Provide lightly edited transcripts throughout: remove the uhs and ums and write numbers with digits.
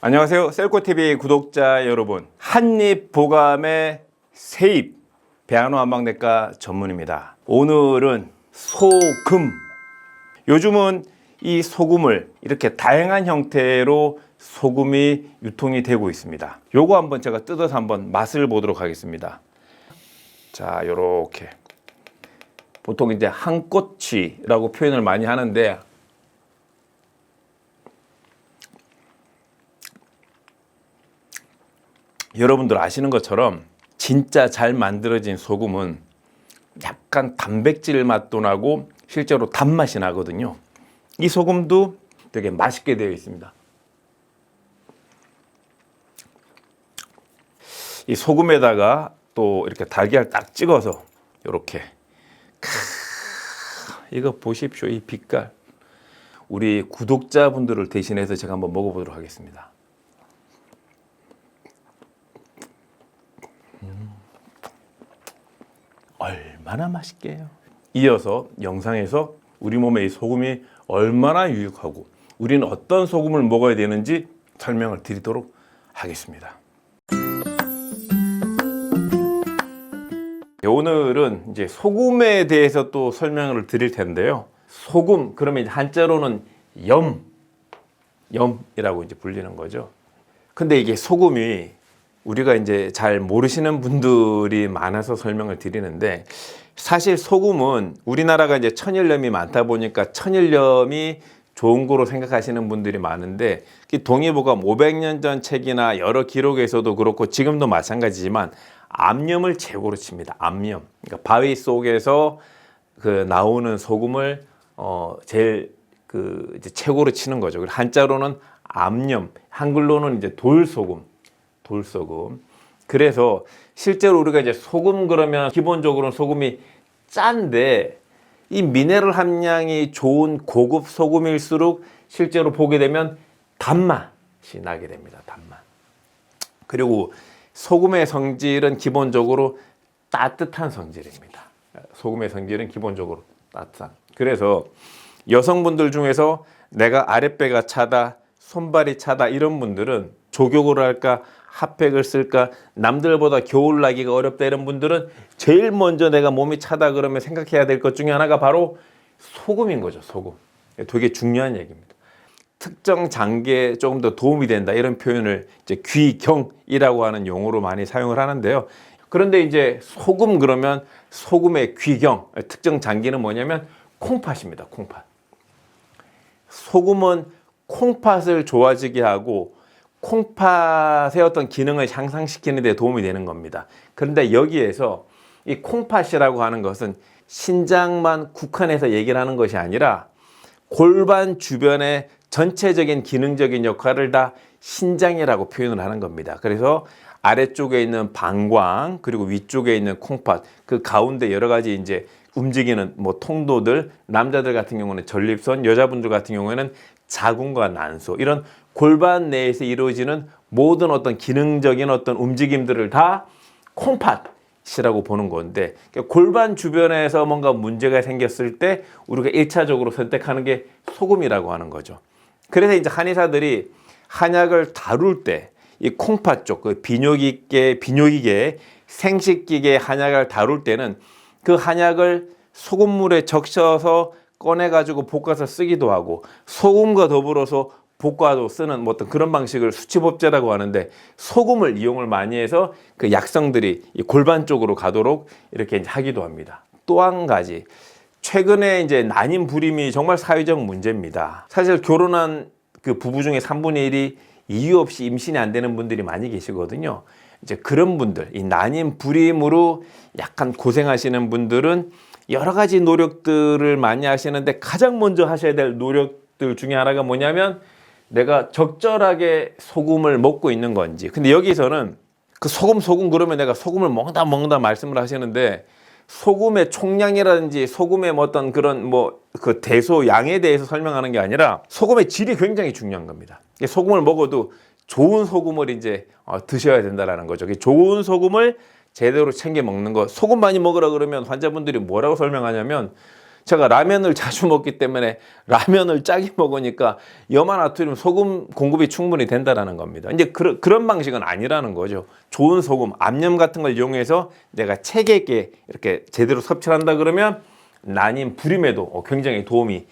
안녕하세요. 셀코TV 구독자 여러분. 한입 보감의 세입 배한호 한방내과 전문입니다. 오늘은 소금. 요즘은 이 소금을 이렇게 다양한 형태로 소금이 유통이 되고 있습니다. 요거 한번 제가 뜯어서 한번 맛을 보도록 하겠습니다. 자, 요렇게. 보통 이제 한꼬치라고 표현을 많이 하는데 여러분들 아시는 것처럼 진짜 잘 만들어진 소금은 약간 단백질 맛도 나고 실제로 단맛이 나거든요. 이 소금도 되게 맛있게 되어 있습니다. 이 소금에다가 또 이렇게 달걀 딱 찍어서 이렇게 이거 보십시오. 이 빛깔. 우리 구독자분들을 대신해서 제가 한번 먹어보도록 하겠습니다. 얼마나 맛있게요. 이어서 영상에서 우리 몸에 이 소금이 얼마나 유익하고 우리는 어떤 소금을 먹어야 되는지 설명을 드리도록 하겠습니다. 오늘은 이제 소금에 대해서 또 설명을 드릴 텐데요. 소금 그러면 한자로는 염이라고 이제 불리는 거죠. 근데 이게 소금이 우리가 이제 잘 모르시는 분들이 많아서 설명을 드리는데, 사실 소금은 우리나라가 이제 천일염이 많다 보니까 천일염이 좋은 거로 생각하시는 분들이 많은데, 동의보감 500년 전 책이나 여러 기록에서도 그렇고 지금도 마찬가지지만 암염을 최고로 칩니다. 암염. 그러니까 바위 속에서 그 나오는 소금을 제일 이제 최고로 치는 거죠. 한자로는 암염, 한글로는 이제 돌소금. 그래서 실제로 우리가 이제 소금 그러면 기본적으로는 소금이 짠데, 이 미네랄 함량이 좋은 고급 소금일수록 실제로 보게 되면 단맛이 나게 됩니다. 단맛. 그리고 소금의 성질은 기본적으로 따뜻한 성질입니다. 소금의 성질은 기본적으로 따뜻한. 그래서 여성분들 중에서 내가 아랫배가 차다, 손발이 차다 이런 분들은 족욕을 할까, 핫팩을 쓸까, 남들보다 겨울 나기가 어렵다 이런 분들은 제일 먼저 내가 몸이 차다 그러면 생각해야 될 것 중에 하나가 바로 소금인 거죠. 소금. 되게 중요한 얘기입니다. 특정 장기에 조금 더 도움이 된다 이런 표현을 이제 귀경이라고 하는 용어로 많이 사용을 하는데요. 그런데 이제 소금 그러면 소금의 귀경, 특정 장기는 뭐냐면 콩팥입니다. 콩팥. 소금은 콩팥을 좋아지게 하고 콩팥의 어떤 기능을 향상시키는 데 도움이 되는 겁니다. 그런데 여기에서 이 콩팥이라고 하는 것은 신장만 국한해서 얘기를 하는 것이 아니라 골반 주변의 전체적인 기능적인 역할을 다 신장이라고 표현을 하는 겁니다. 그래서 아래쪽에 있는 방광 그리고 위쪽에 있는 콩팥, 그 가운데 여러 가지 이제 움직이는 뭐 통도들, 남자들 같은 경우는 전립선, 여자분들 같은 경우에는 자궁과 난소, 이런 골반 내에서 이루어지는 모든 어떤 기능적인 어떤 움직임들을 다 콩팥이라고 보는 건데, 골반 주변에서 뭔가 문제가 생겼을 때 우리가 1차적으로 선택하는 게 소금이라고 하는 거죠. 그래서 이제 한의사들이 한약을 다룰 때 이 콩팥 쪽, 그 비뇨기계, 생식기계 한약을 다룰 때는 그 한약을 소금물에 적셔서 꺼내가지고 볶아서 쓰기도 하고, 소금과 더불어서 볶아도 쓰는 뭐 어떤 그런 방식을 수치법제라고 하는데, 소금을 이용을 많이 해서 그 약성들이 이 골반 쪽으로 가도록 이렇게 이제 하기도 합니다. 또 한 가지, 최근에 이제 난임 불임이 정말 사회적 문제입니다. 사실 결혼한 그 부부 중에 3분의 1이 이유 없이 임신이 안 되는 분들이 많이 계시거든요. 이제 그런 분들, 이 난임 불임으로 약간 고생하시는 분들은 여러 가지 노력들을 많이 하시는데, 가장 먼저 하셔야 될 노력들 중에 하나가 뭐냐면 내가 적절하게 소금을 먹고 있는 건지. 근데 여기서는 그 소금 그러면 내가 소금을 먹다 말씀을 하시는데, 소금의 총량이라든지 소금의 어떤 그런 그 대소 양에 대해서 설명하는 게 아니라 소금의 질이 굉장히 중요한 겁니다. 소금을 먹어도 좋은 소금을 이제 드셔야 된다라는 거죠. 좋은 소금을 제대로 챙겨 먹는 거. 소금 많이 먹으라 그러면 환자분들이 뭐라고 설명하냐면, 제가 라면을 자주 먹기 때문에 라면을 짜게 먹으니까 염화나트륨 소금 공급이 충분히 된다는 겁니다. 이제 그런 방식은 아니라는 거죠. 좋은 소금, 암염 같은 걸 이용해서 내가 체계 있게 이렇게 제대로 섭취를 한다 그러면 난임, 불임에도 굉장히 도움이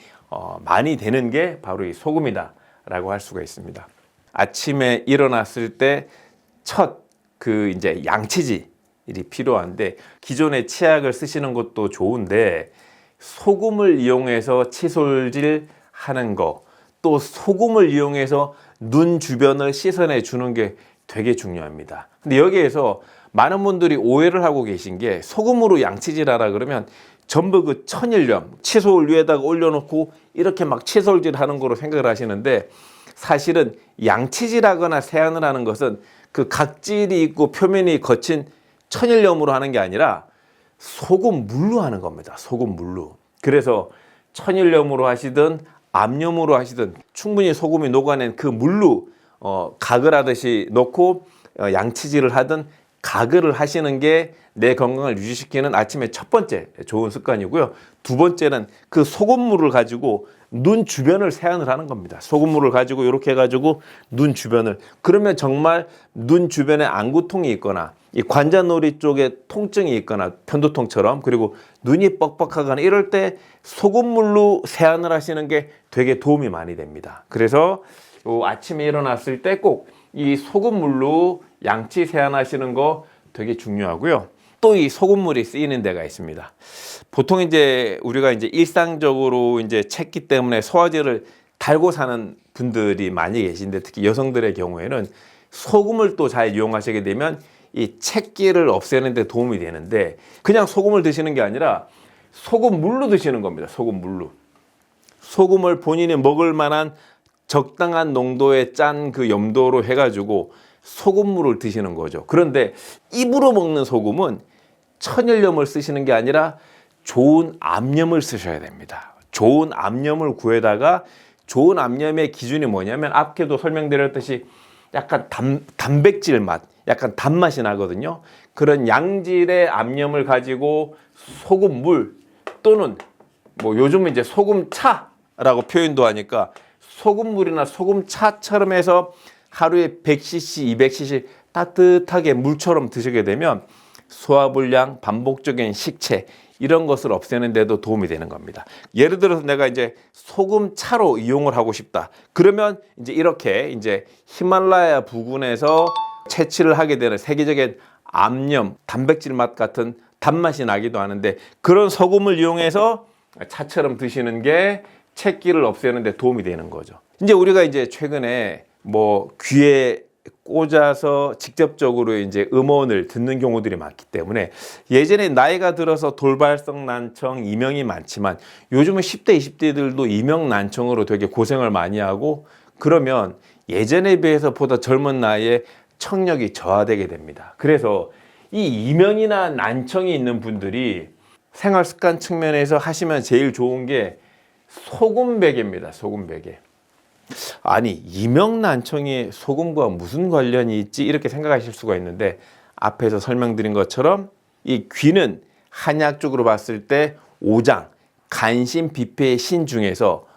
많이 되는 게 바로 이 소금이다라고 할 수가 있습니다. 아침에 일어났을 때 첫 이제 양치질이 필요한데 기존의 치약을 쓰시는 것도 좋은데 소금을 이용해서 칫솔질 하는 거, 또 소금을 이용해서 눈 주변을 씻어내 주는 게 되게 중요합니다. 근데 여기에서 많은 분들이 오해를 하고 계신 게 소금으로 양치질하라 그러면 전부 그 천일염, 칫솔 위에다가 올려놓고 이렇게 막 칫솔질 하는 거로 생각을 하시는데 사실은 양치질하거나 세안을 하는 것은 그 각질이 있고 표면이 거친 천일염으로 하는 게 아니라 소금물로 하는 겁니다. 소금물로. 그래서 천일염으로 하시든 암염으로 하시든 충분히 소금이 녹아낸 그 물로 가글 하듯이 넣고 양치질을 하든 가글을 하시는 게 내 건강을 유지시키는 아침에 첫 번째 좋은 습관이고요. 두 번째는 그 소금물을 가지고 눈 주변을 세안을 하는 겁니다. 소금물을 가지고 이렇게 해가지고 눈 주변을, 그러면 정말 눈 주변에 안구통이 있거나 이 관자놀이 쪽에 통증이 있거나 편두통처럼, 그리고 눈이 뻑뻑하거나 이럴 때 소금물로 세안을 하시는 게 되게 도움이 많이 됩니다. 그래서 아침에 일어났을 때 꼭 이 소금물로 양치 세안하시는 거 되게 중요하고요. 또 이 소금물이 쓰이는 데가 있습니다. 보통 이제 우리가 이제 일상적으로 이제 칡기 때문에 소화제를 달고 사는 분들이 많이 계신데, 특히 여성들의 경우에는 소금을 또 잘 이용하시게 되면 이 칡기를 없애는 데 도움이 되는데, 그냥 소금을 드시는 게 아니라 소금물로 드시는 겁니다. 소금물로. 소금을 본인이 먹을 만한 적당한 농도의 짠 그 염도로 해가지고 소금물을 드시는 거죠. 그런데 입으로 먹는 소금은 천일염을 쓰시는 게 아니라 좋은 암염을 쓰셔야 됩니다. 좋은 암염을 구해다가, 좋은 암염의 기준이 뭐냐면 앞에도 설명드렸듯이 약간 단백질 맛, 약간 단맛이 나거든요. 그런 양질의 암염을 가지고 소금물 또는 뭐 요즘은 이제 소금차라고 표현도 하니까 소금물이나 소금차처럼 해서 하루에 100cc, 200cc 따뜻하게 물처럼 드시게 되면 소화불량, 반복적인 식체 이런 것을 없애는 데도 도움이 되는 겁니다. 예를 들어서 내가 이제 소금차로 이용을 하고 싶다. 그러면 이제 이렇게 이제 히말라야 부근에서 채취를 하게 되는 세계적인 암염, 단백질 맛 같은 단맛이 나기도 하는데, 그런 소금을 이용해서 차처럼 드시는 게 채기를 없애는 데 도움이 되는 거죠. 이제 우리가 이제 최근에 뭐 귀에 꽂아서 직접적으로 이제 음원을 듣는 경우들이 많기 때문에, 예전에 나이가 들어서 돌발성 난청, 이명이 많지만 요즘은 10대, 20대들도 이명 난청으로 되게 고생을 많이 하고, 그러면 예전에 비해서 보다 젊은 나이에 청력이 저하되게 됩니다. 그래서 이 이명이나 난청이 있는 분들이 생활 습관 측면에서 하시면 제일 좋은 게 소금베개입니다. 소금베개. 아니, 이명난청이 소금과 무슨 관련이 있지? 이렇게 생각하실 수가 있는데, 앞에서 설명드린 것처럼 이 귀는 한약적으로 봤을 때 오장, 간신, 비폐의 신 중에서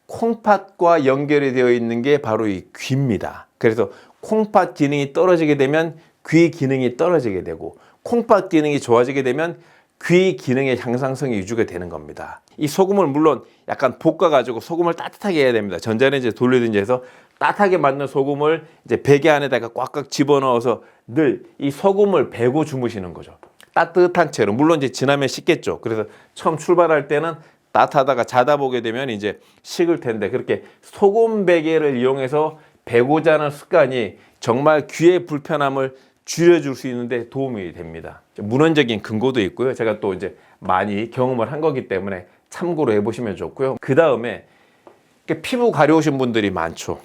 콩팥과 연결이 되어 있는 게 바로 이 귀입니다. 그래서 콩팥 기능이 떨어지게 되면 귀 기능이 떨어지게 되고, 콩팥 기능이 좋아지게 되면 귀 기능의 향상성이 유지가 되는 겁니다. 이 소금을 물론 약간 볶아가지고 소금을 따뜻하게 해야 됩니다. 전자레인지에 돌리든지 해서 따뜻하게 만든 소금을 이제 베개 안에다가 꽉꽉 집어넣어서 늘 이 소금을 베고 주무시는 거죠. 따뜻한 채로. 물론 이제 지나면 식겠죠. 그래서 처음 출발할 때는 따뜻하다가 자다 보게 되면 이제 식을 텐데, 그렇게 소금 베개를 이용해서 베고 자는 습관이 정말 귀의 불편함을 줄여줄 수 있는데 도움이 됩니다. 문헌적인 근거도 있고요. 제가 또 이제 많이 경험을 한 거기 때문에 참고로 해보시면 좋고요. 그 다음에 피부 가려우신 분들이 많죠.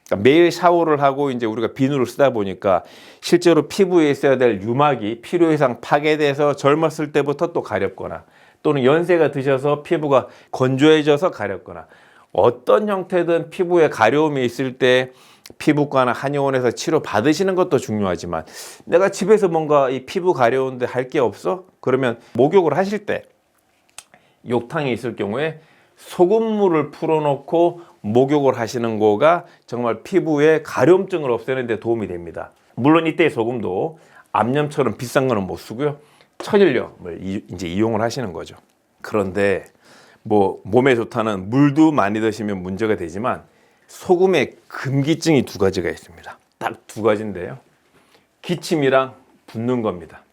그러니까 매일 샤워를 하고 이제 우리가 비누를 쓰다 보니까 실제로 피부에 있어야 될 유막이 필요 이상 파괴돼서 젊었을 때부터 또 가렵거나, 또는 연세가 드셔서 피부가 건조해져서 가렵거나, 어떤 형태든 피부에 가려움이 있을 때 피부과나 한의원에서 치료 받으시는 것도 중요하지만, 내가 집에서 뭔가 이 피부 가려운데 할 게 없어? 그러면 목욕을 하실 때 욕탕이 있을 경우에 소금물을 풀어놓고 목욕을 하시는 거가 정말 피부에 가려움증을 없애는 데 도움이 됩니다. 물론 이때 소금도 암염처럼 비싼 거는 못 쓰고요. 천일염을 이제 이용을 하시는 거죠. 그런데 뭐 몸에 좋다는 물도 많이 드시면 문제가 되지만 소금에 금기증이 두 가지가 있습니다. 딱 두 가지인데요. 기침이랑 붓는 겁니다.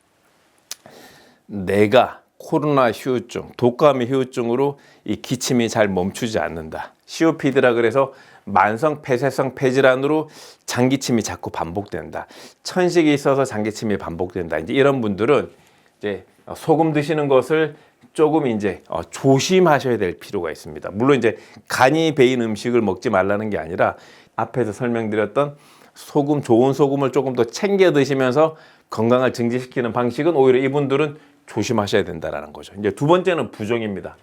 내가 코로나 후유증, 독감의 후유증으로 이 기침이 잘 멈추지 않는다. COPD라 그래서 만성 폐쇄성 폐질환으로 장기침이 자꾸 반복된다. 천식이 있어서 장기침이 반복된다. 이제 이런 분들은 이제 소금 드시는 것을 조금 이제 조심하셔야 될 필요가 있습니다. 물론 이제 간이 배인 음식을 먹지 말라는 게 아니라 앞에서 설명드렸던 소금, 좋은 소금을 조금 더 챙겨 드시면서 건강을 증진시키는 방식은 오히려 이분들은 조심하셔야 된다라는 거죠. 이제 두 번째는 부종입니다.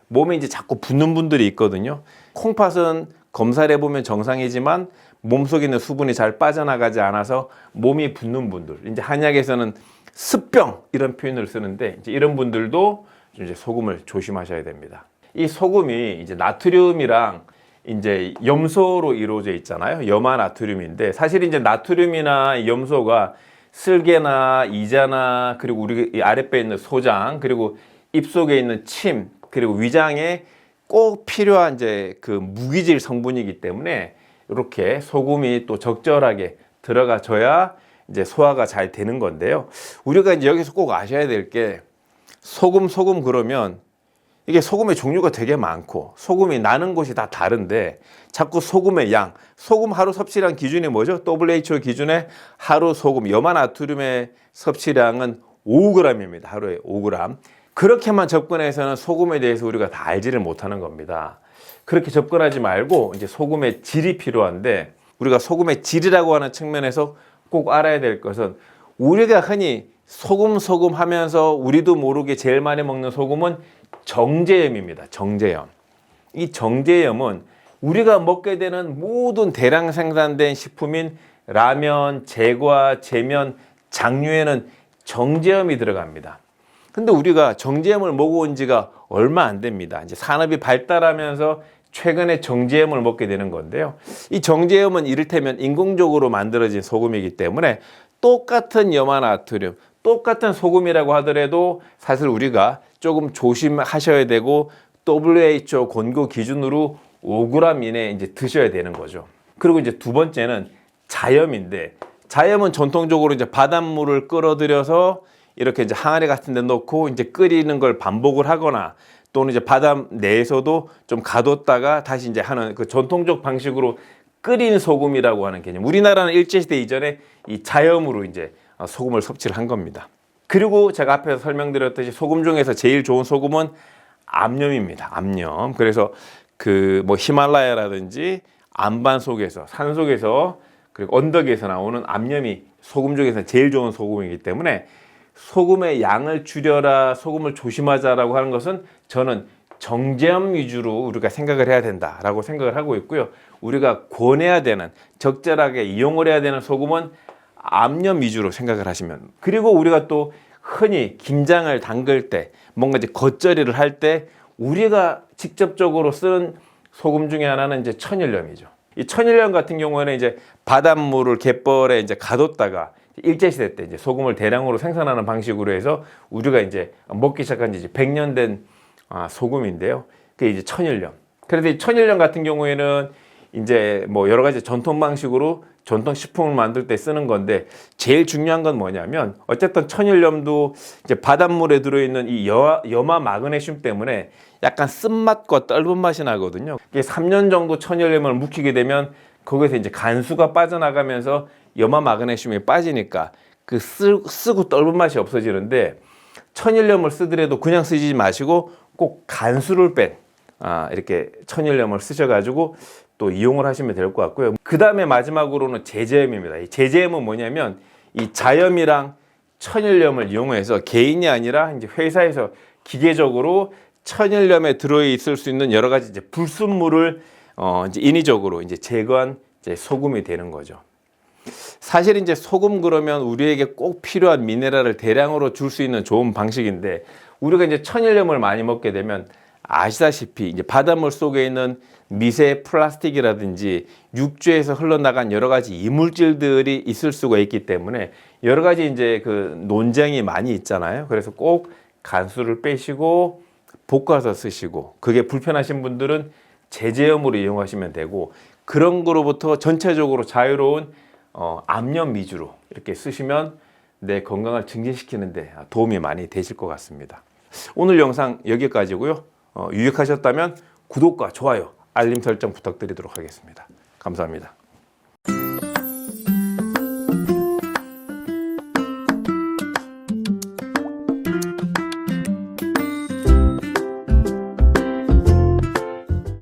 몸에 이제 자꾸 붓는 분들이 있거든요. 콩팥은 검사를 해보면 정상이지만 몸속에 있는 수분이 잘 빠져나가지 않아서 몸이 붓는 분들. 이제 한약에서는 습병 이런 표현을 쓰는데 이제 이런 분들도 이제 소금을 조심하셔야 됩니다. 이 소금이 이제 나트륨이랑 이제 염소로 이루어져 있잖아요. 염화나트륨인데 사실 이제 나트륨이나 염소가 쓸개나 이자나 그리고 우리 이 아랫배에 있는 소장 그리고 입속에 있는 침 그리고 위장에 꼭 필요한 이제 그 무기질 성분이기 때문에 이렇게 소금이 또 적절하게 들어가줘야 이제 소화가 잘 되는 건데요. 우리가 이제 여기서 꼭 아셔야 될 게 소금 그러면 이게 소금의 종류가 되게 많고 소금이 나는 곳이 다 다른데 자꾸 소금의 양, 소금 하루 섭취량 기준이 뭐죠? WHO 기준의 하루 소금, 염화나트륨의 섭취량은 5g입니다. 하루에 5g. 그렇게만 접근해서는 소금에 대해서 우리가 다 알지를 못하는 겁니다. 그렇게 접근하지 말고 이제 소금의 질이 필요한데 우리가 소금의 질이라고 하는 측면에서 꼭 알아야 될 것은 우리가 흔히 소금 하면서 우리도 모르게 제일 많이 먹는 소금은 정제염입니다. 정제염. 이 정제염은 우리가 먹게 되는 모든 대량 생산된 식품인 라면, 제과, 제면, 장류에는 정제염이 들어갑니다. 근데 우리가 정제염을 먹어온 지가 얼마 안 됩니다. 이제 산업이 발달하면서 최근에 정제염을 먹게 되는 건데요. 이 정제염은 이를테면 인공적으로 만들어진 소금이기 때문에 똑같은 염화나트륨, 똑같은 소금이라고 하더라도 사실 우리가 조금 조심하셔야 되고 WHO 권고 기준으로 5g 이내 이제 드셔야 되는 거죠. 그리고 이제 두 번째는 자염인데 자염은 전통적으로 이제 바닷물을 끌어들여서 이렇게 이제 항아리 같은 데 넣고 이제 끓이는 걸 반복을 하거나 또는 이제 바다 내에서도 좀 가뒀다가 다시 이제 하는 그 전통적 방식으로 끓인 소금이라고 하는 개념. 우리나라는 일제시대 이전에 이 자염으로 이제 소금을 섭취를 한 겁니다. 그리고 제가 앞에서 설명드렸듯이 소금 중에서 제일 좋은 소금은 암염입니다. 암염. 그래서 그 뭐 히말라야라든지 안반 속에서 산 속에서 그리고 언덕에서 나오는 암염이 소금 중에서 제일 좋은 소금이기 때문에 소금의 양을 줄여라, 소금을 조심하자라고 하는 것은 저는 정제염 위주로 우리가 생각을 해야 된다라고 생각을 하고 있고요. 우리가 권해야 되는, 적절하게 이용을 해야 되는 소금은 암염 위주로 생각을 하시면. 그리고 우리가 또 흔히 김장을 담글 때 뭔가 이제 겉절이를 할 때 우리가 직접적으로 쓰는 소금 중에 하나는 이제 천일염이죠. 이 천일염 같은 경우에는 이제 바닷물을 갯벌에 이제 가뒀다가 일제시대 때 이제 소금을 대량으로 생산하는 방식으로 해서 우리가 이제 먹기 시작한 지 이제 100년 된 소금인데요. 그게 이제 천일염. 그래서 이 천일염 같은 경우에는 이제 뭐 여러 가지 전통 방식으로 전통 식품을 만들 때 쓰는 건데 제일 중요한 건 뭐냐면 어쨌든 천일염도 이제 바닷물에 들어있는 이 염화 마그네슘 때문에 약간 쓴맛과 떫은 맛이 나거든요. 이게 3년 정도 천일염을 묵히게 되면 거기서 이제 간수가 빠져나가면서 염화 마그네슘이 빠지니까 그 쓰고 떫은 맛이 없어지는데 천일염을 쓰더라도 그냥 쓰지 마시고 꼭 간수를 뺀 이렇게 천일염을 쓰셔가지고 또 이용을 하시면 될 것 같고요. 그 다음에 마지막으로는 제제염입니다. 이 제제염은 뭐냐면 이 자염이랑 천일염을 이용해서 개인이 아니라 이제 회사에서 기계적으로 천일염에 들어있을 수 있는 여러 가지 이제 불순물을 이제 인위적으로 이제 제거한 이제 소금이 되는 거죠. 사실 이제 소금 그러면 우리에게 꼭 필요한 미네랄을 대량으로 줄 수 있는 좋은 방식인데 우리가 이제 천일염을 많이 먹게 되면 아시다시피 이제 바닷물 속에 있는 미세 플라스틱이라든지 육지에서 흘러나간 여러 가지 이물질들이 있을 수가 있기 때문에 여러 가지 이제 그 논쟁이 많이 있잖아요. 그래서 꼭 간수를 빼시고 볶아서 쓰시고, 그게 불편하신 분들은 제제염으로 이용하시면 되고, 그런 거로부터 전체적으로 자유로운 암염 위주로 이렇게 쓰시면 내 건강을 증진시키는데 도움이 많이 되실 것 같습니다. 오늘 영상 여기까지고요. 유익하셨다면 구독과 좋아요, 알림 설정 부탁드리도록 하겠습니다. 감사합니다.